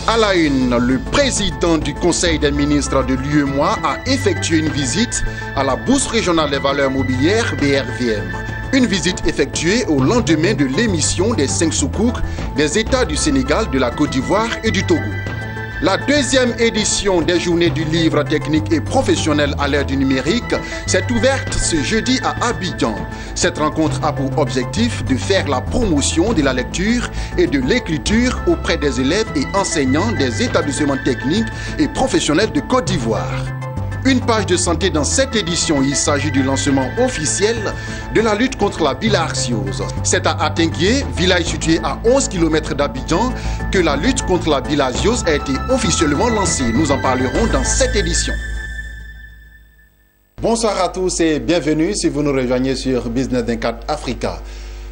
À la une, le président du Conseil des ministres de l'UEMOA a effectué une visite à la Bourse régionale des valeurs mobilières BRVM. Une visite effectuée au lendemain de l'émission des 5 soukouk des États du Sénégal, de la Côte d'Ivoire et du Togo. La deuxième édition des Journées du livre technique et professionnel à l'ère du numérique s'est ouverte ce jeudi à Abidjan. Cette rencontre a pour objectif de faire la promotion de la lecture et de l'écriture auprès des élèves et enseignants des établissements techniques et professionnels de Côte d'Ivoire. Une page de santé dans cette édition, il s'agit du lancement officiel de la lutte contre la bilharziose. C'est à Atinguié, village situé à 11 km d'Abidjan, que la lutte contre la bilharziose a été officiellement lancée. Nous en parlerons dans cette édition. Bonsoir à tous et bienvenue si vous nous rejoignez sur Business 24 Africa.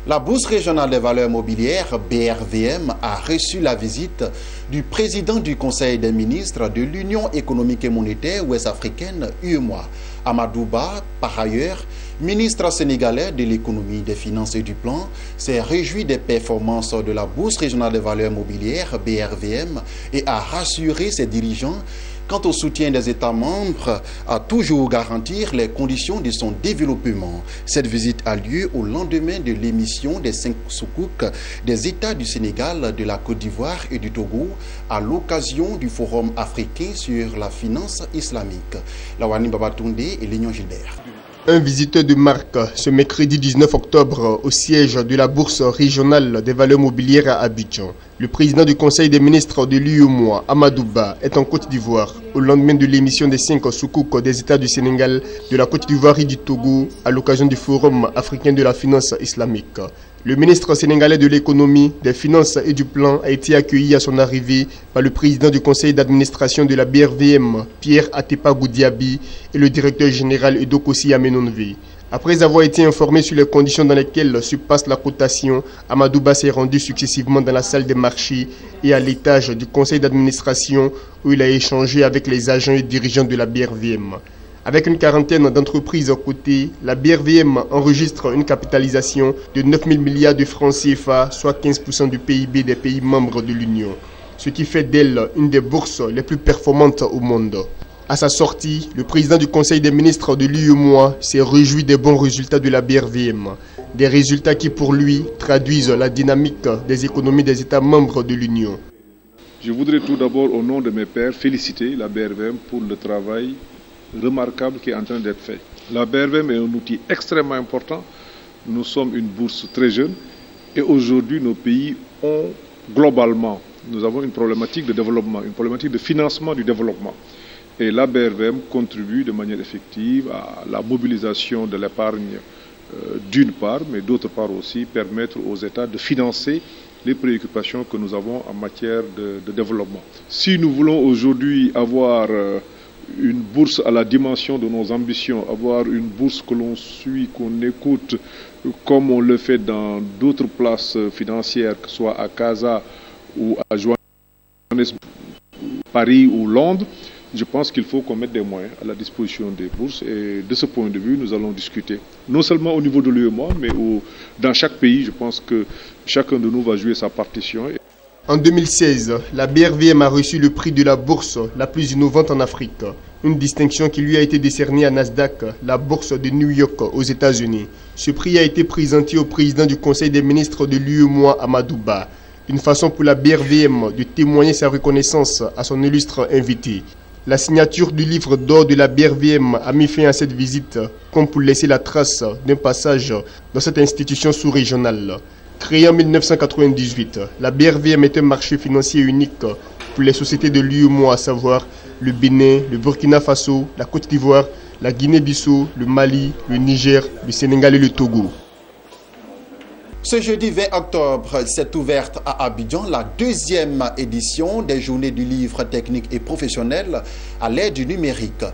La Bourse régionale des valeurs mobilières, BRVM, a reçu la visite du président du Conseil des ministres de l'Union économique et monétaire ouest-africaine, UEMOA, Amadou Ba, par ailleurs, ministre sénégalais de l'économie, des finances et du plan, s'est réjoui des performances de la Bourse régionale des valeurs mobilières, BRVM, et a rassuré ses dirigeants quant au soutien des États membres à toujours garantir les conditions de son développement. Cette visite a lieu au lendemain de l'émission des 5 soukouk des États du Sénégal, de la Côte d'Ivoire et du Togo à l'occasion du Forum africain sur la finance islamique. Lawani Babatunde et Léon Gilbert. Un visiteur de marque ce mercredi 19 octobre au siège de la Bourse régionale des valeurs mobilières à Abidjan. Le président du Conseil des ministres de l'UEMOA, Amadou Ba, est en Côte d'Ivoire au lendemain de l'émission des 5 soukouk des États du Sénégal, de la Côte d'Ivoire et du Togo à l'occasion du Forum africain de la finance islamique. Le ministre sénégalais de l'économie, des finances et du plan a été accueilli à son arrivée par le président du conseil d'administration de la BRVM, Pierre Atepa Goudiaby, et le directeur général Edokossi Amenonve. Après avoir été informé sur les conditions dans lesquelles se passe la cotation, Amadou Ba s'est rendu successivement dans la salle des marchés et à l'étage du conseil d'administration où il a échangé avec les agents et dirigeants de la BRVM. Avec une quarantaine d'entreprises à côté, la BRVM enregistre une capitalisation de 9 000 milliards de francs CFA, soit 15% du PIB des pays membres de l'Union, ce qui fait d'elle une des bourses les plus performantes au monde. À sa sortie, le président du Conseil des ministres de l'UEMOA s'est réjoui des bons résultats de la BRVM, des résultats qui pour lui traduisent la dynamique des économies des États membres de l'Union. Je voudrais tout d'abord, au nom de mes pairs, féliciter la BRVM pour le travail remarquable qui est en train d'être fait. La BRVM est un outil extrêmement important. Nous sommes une bourse très jeune et aujourd'hui nos pays ont globalement, nous avons une problématique de développement, une problématique de financement du développement. Et la BRVM contribue de manière effective à la mobilisation de l'épargne d'une part, mais d'autre part aussi permettre aux États de financer les préoccupations que nous avons en matière de développement. Si nous voulons aujourd'hui avoir une bourse à la dimension de nos ambitions, avoir une bourse que l'on suit, qu'on écoute, comme on le fait dans d'autres places financières, que ce soit à Casa ou à Johannesburg, Paris ou Londres, je pense qu'il faut qu'on mette des moyens à la disposition des bourses et de ce point de vue, nous allons discuter, non seulement au niveau de l'UEMOA, mais dans chaque pays, je pense que chacun de nous va jouer sa partition. En 2016, la BRVM a reçu le prix de la bourse la plus innovante en Afrique, une distinction qui lui a été décernée à Nasdaq, la bourse de New York aux États-Unis. Ce prix a été présenté au président du Conseil des ministres de l'UEMOA, Amadou Ba, une façon pour la BRVM de témoigner sa reconnaissance à son illustre invité. La signature du livre d'or de la BRVM a mis fin à cette visite, comme pour laisser la trace d'un passage dans cette institution sous-régionale. Créée en 1998, la BRVM est un marché financier unique pour les sociétés de l'UEMOA, à savoir le Bénin, le Burkina Faso, la Côte d'Ivoire, la Guinée-Bissau, le Mali, le Niger, le Sénégal et le Togo. Ce jeudi 20 octobre s'est ouverte à Abidjan la deuxième édition des Journées du livre technique et professionnel à l'ère du numérique.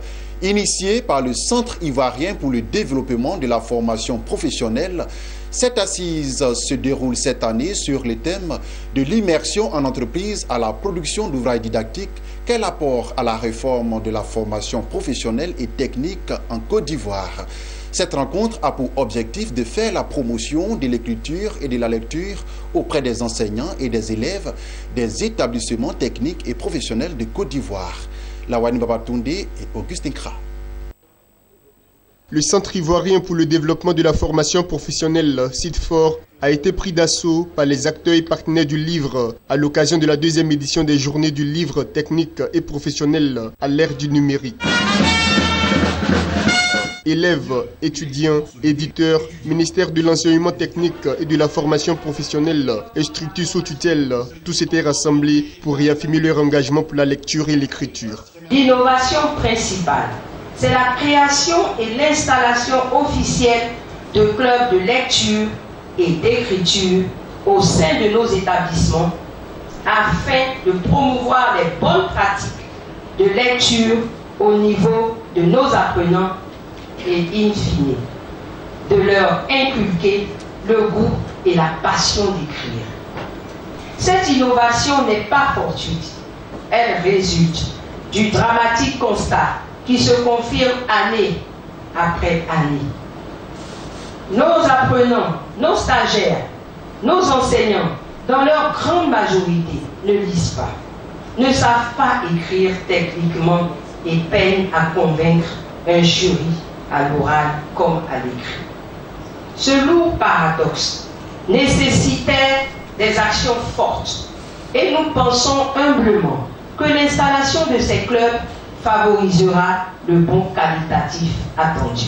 Initiée par le Centre ivoirien pour le développement de la formation professionnelle, cette assise se déroule cette année sur le thème de l'immersion en entreprise à la production d'ouvrages didactiques, quel apport à la réforme de la formation professionnelle et technique en Côte d'Ivoire. Cette rencontre a pour objectif de faire la promotion de l'écriture et de la lecture auprès des enseignants et des élèves des établissements techniques et professionnels de Côte d'Ivoire. Lawani Babatunde et Augustin Kra. Le Centre ivoirien pour le développement de la formation professionnelle, CIDFOR, a été pris d'assaut par les acteurs et partenaires du livre à l'occasion de la 2e édition des Journées du livre technique et professionnel à l'ère du numérique. Élèves, étudiants, éditeurs, ministère de l'enseignement technique et de la formation professionnelle et structures sous tutelle, tous étaient rassemblés pour réaffirmer leur engagement pour la lecture et l'écriture. L'innovation principale, c'est la création et l'installation officielle de clubs de lecture et d'écriture au sein de nos établissements afin de promouvoir les bonnes pratiques de lecture au niveau de nos apprenants et in fine, de leur inculquer le goût et la passion d'écrire. Cette innovation n'est pas fortuite, elle résulte du dramatique constat qui se confirme année après année. Nos apprenants, nos stagiaires, nos enseignants, dans leur grande majorité, ne lisent pas, ne savent pas écrire techniquement et peinent à convaincre un jury à l'oral comme à l'écrit. Ce lourd paradoxe nécessitait des actions fortes et nous pensons humblement que l'installation de ces clubs favorisera le bond qualitatif attendu.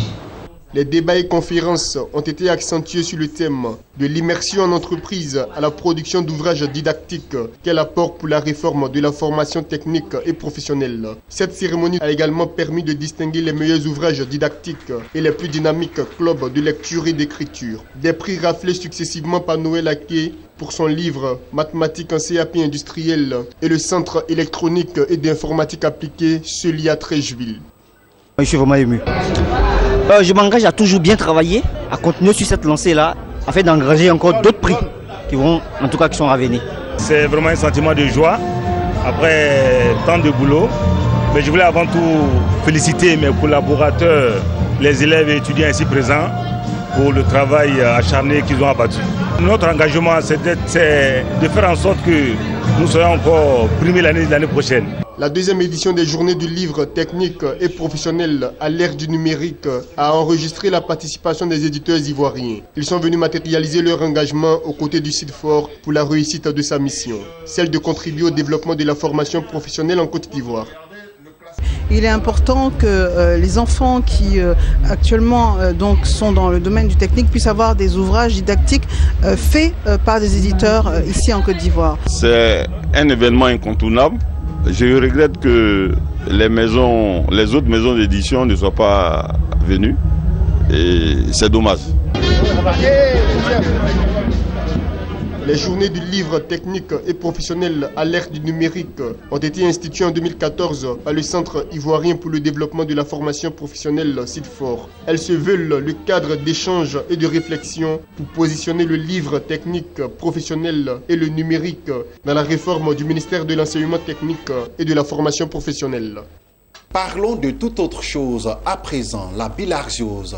Les débats et conférences ont été accentués sur le thème de l'immersion en entreprise à la production d'ouvrages didactiques, quel apport pour la réforme de la formation technique et professionnelle. Cette cérémonie a également permis de distinguer les meilleurs ouvrages didactiques et les plus dynamiques clubs de lecture et d'écriture. Des prix raflés successivement par Noël Aké pour son livre Mathématiques en CAP industriel et le Centre électronique et d'informatique appliquée Celia Tréjeville. Je suis vraiment ému. Je m'engage à toujours bien travailler, à continuer sur cette lancée-là, afin d'engager encore d'autres prix qui sont à venir. C'est vraiment un sentiment de joie après tant de boulot. Mais je voulais avant tout féliciter mes collaborateurs, les élèves et étudiants ici présents pour le travail acharné qu'ils ont abattu. Notre engagement, c'est de faire en sorte que nous soyons encore primés l'année prochaine. La 2e édition des Journées du livre technique et professionnel à l'ère du numérique a enregistré la participation des éditeurs ivoiriens. Ils sont venus matérialiser leur engagement aux côtés du CIDFOR pour la réussite de sa mission, celle de contribuer au développement de la formation professionnelle en Côte d'Ivoire. Il est important que les enfants qui actuellement sont dans le domaine du technique puissent avoir des ouvrages didactiques faits par des éditeurs ici en Côte d'Ivoire. C'est un événement incontournable. Je regrette que les autres maisons d'édition ne soient pas venues et c'est dommage. Les journées du livre technique et professionnel à l'ère du numérique ont été instituées en 2014 par le Centre ivoirien pour le développement de la formation professionnelle CIDFOR. Elles se veulent le cadre d'échange et de réflexion pour positionner le livre technique professionnel et le numérique dans la réforme du ministère de l'enseignement technique et de la formation professionnelle. Parlons de toute autre chose à présent, la bilharziose.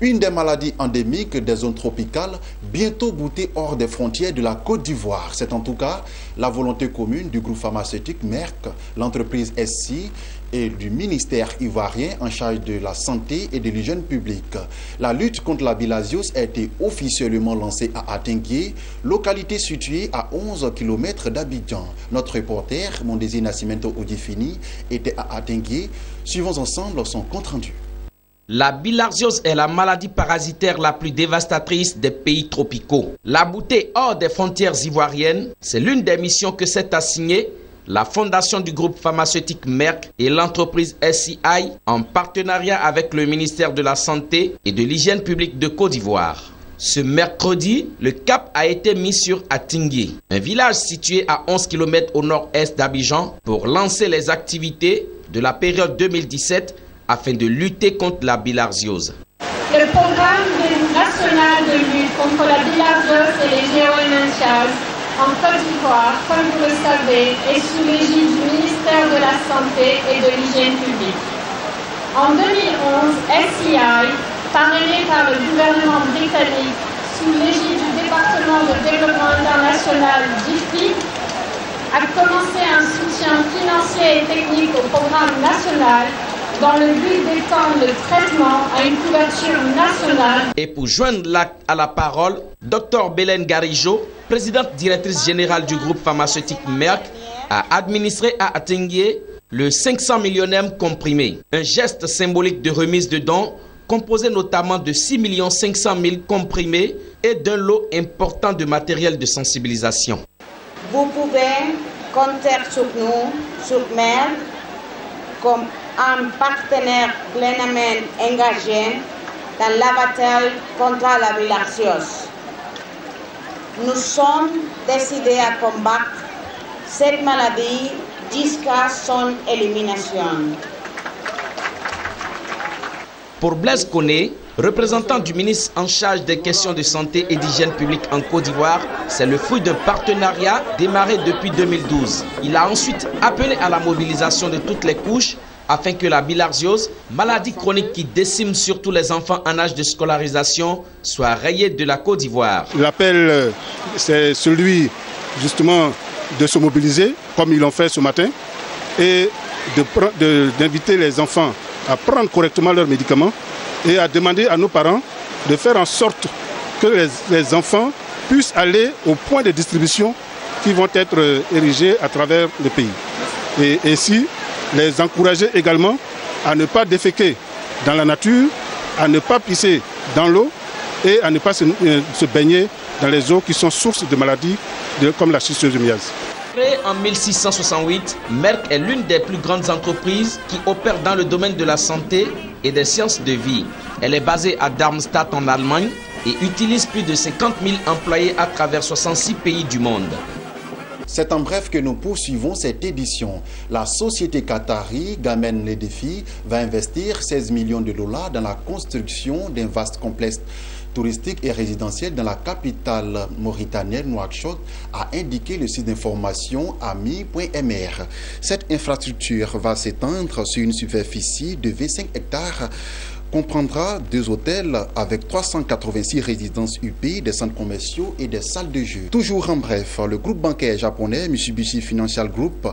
Une des maladies endémiques des zones tropicales, bientôt boutée hors des frontières de la Côte d'Ivoire. C'est en tout cas la volonté commune du groupe pharmaceutique Merck, l'entreprise SI et du ministère ivoirien en charge de la santé et de l'hygiène publique. La lutte contre la bilharziose a été officiellement lancée à Atingué, localité située à 11 km d'Abidjan. Notre reporter, Mondesi Nascimento Odifini, était à Atingué. Suivons ensemble son compte-rendu. La bilharziose est la maladie parasitaire la plus dévastatrice des pays tropicaux. La bouter hors des frontières ivoiriennes, c'est l'une des missions que s'est assignée la fondation du groupe pharmaceutique Merck et l'entreprise SCI en partenariat avec le ministère de la Santé et de l'Hygiène publique de Côte d'Ivoire. Ce mercredi, le cap a été mis sur Atingué, un village situé à 11 km au nord-est d'Abidjan, pour lancer les activités de la période 2017 afin de lutter contre la bilharziose. Le programme national de lutte contre la bilharziose et les géoménantiases en Côte d'Ivoire, comme vous le savez, est sous l'égide du ministère de la Santé et de l'Hygiène publique. En 2011, SCI parrainé par le gouvernement britannique sous l'égide du département de développement international d'IFPI, a commencé un soutien financier et technique au programme national dans le but d'étendre le traitement à une couverture nationale. Et pour joindre à la parole, Dr Bélène Garijo, présidente directrice générale du groupe pharmaceutique Merck, a administré à Atenguié le 500 millionième comprimé. Un geste symbolique de remise de dons composé notamment de 6 500 000 comprimés et d'un lot important de matériel de sensibilisation. Vous pouvez compter sur nous, sur Merck, comme un partenaire pleinement engagé dans la bataille contre la bilharziose. Nous sommes décidés à combattre cette maladie jusqu'à son élimination. Pour Blaise Koné, représentant du ministre en charge des questions de santé et d'hygiène publique en Côte d'Ivoire, c'est le fruit d'un partenariat démarré depuis 2012. Il a ensuite appelé à la mobilisation de toutes les couches afin que la bilharziose, maladie chronique qui décime surtout les enfants en âge de scolarisation, soit rayée de la Côte d'Ivoire. L'appel, c'est celui justement de se mobiliser, comme ils l'ont fait ce matin, et d'inviter les enfants à prendre correctement leurs médicaments et à demander à nos parents de faire en sorte que les enfants puissent aller aux points de distribution qui vont être érigés à travers le pays. Et ainsi, les encourager également à ne pas déféquer dans la nature, à ne pas pisser dans l'eau et à ne pas se baigner dans les eaux qui sont sources de maladies comme la schistosomiase. Créée en 1668, Merck est l'une des plus grandes entreprises qui opèrent dans le domaine de la santé et des sciences de vie. Elle est basée à Darmstadt en Allemagne et utilise plus de 50 000 employés à travers 66 pays du monde. C'est en bref que nous poursuivons cette édition. La société qatari Gamène les défis va investir 16 millions de dollars dans la construction d'un vaste complexe touristique et résidentiel dans la capitale mauritanienne Nouakchott, a indiqué le site d'information ami.mr. Cette infrastructure va s'étendre sur une superficie de 25 hectares, comprendra 2 hôtels avec 386 résidences UP, des centres commerciaux et des salles de jeu. Toujours en bref, le groupe bancaire japonais Mitsubishi Financial Group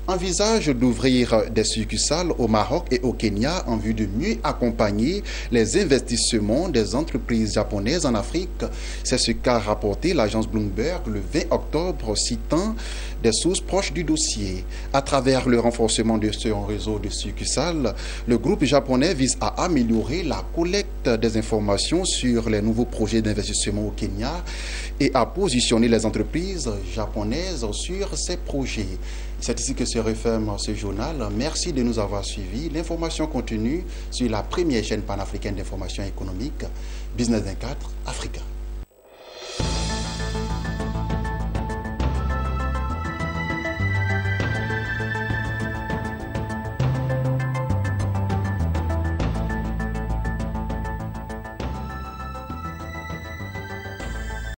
envisage d'ouvrir des succursales au Maroc et au Kenya en vue de mieux accompagner les investissements des entreprises japonaises en Afrique. C'est ce qu'a rapporté l'agence Bloomberg le 20 octobre, citant des sources proches du dossier. À travers le renforcement de son réseau de succursales, le groupe japonais vise à améliorer la collecte des informations sur les nouveaux projets d'investissement au Kenya et à positionner les entreprises japonaises sur ces projets. C'est ici que se referme ce journal. Merci de nous avoir suivis. L'information continue sur la première chaîne panafricaine d'information économique, Business 24 Africa.